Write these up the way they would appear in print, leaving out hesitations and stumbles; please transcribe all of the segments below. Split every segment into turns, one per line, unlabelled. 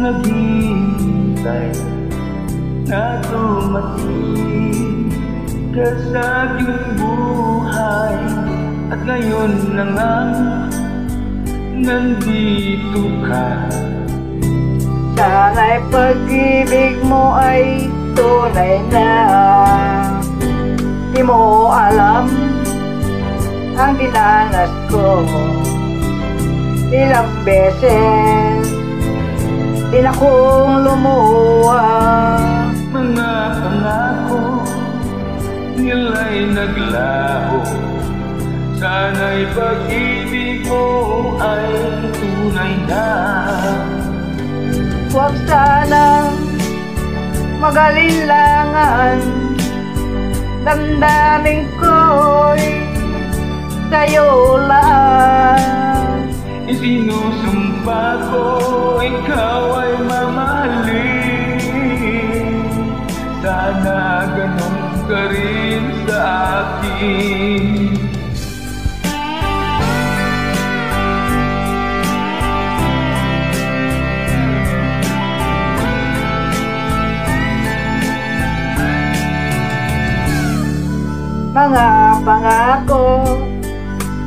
naghihintay na dumating ka sa aking buhay, at ngayon na nga nandito ka.
Sana'y pag-ibig mo ay tunay na. Di mo alam ang dinanas ko. Ilang beses din akong lumuha.
Mga pangako nila'y naglaho. Sana'y pag-ibig mo ay tunay na.
Huwag sanang magalinlangan, damdamin ko'y sa'yo lang.
Isinusumpa ko ikaw ay mamahalin. Sana ganun ka rin sa akin.
Mga pangako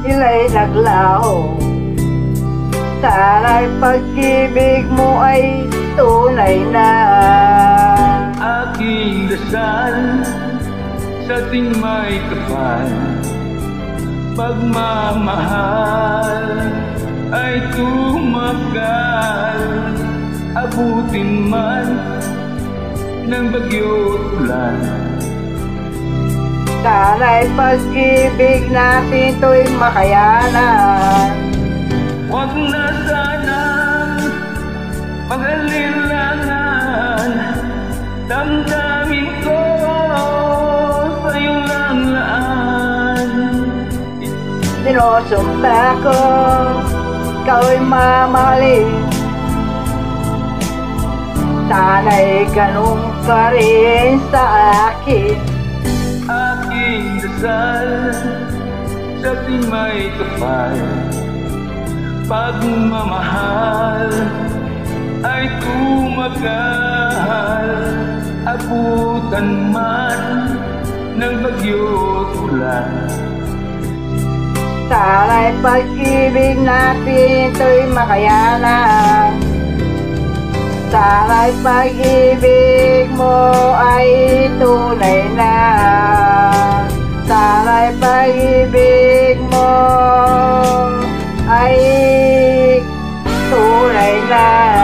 nila'y naglaho. Sana'y pag-ibig mo ay tunay na.
Aking dasal sa ating may kapal, pagmamahal ay tumagal. Abutin man ng bagyo't ulan,
sana'y pag-ibig natin to'y makayanan.
huwag na sanang mag-alilangan. Damdamin ko sa'yo lang laan.
Sinusumpa ko ikaw'y mamahalin. Sana'y ganun ka rin sa akin.
Aking dasal sa ating may kapal, pagmamahal ay tumagal. Abutan man ng bagyo't ulan,
Sana'y pag-ibig natin to'y makayanan. Sana'y pag-ibig mo ay tunay na. Sana'y pag-ibig mo ay tunay na.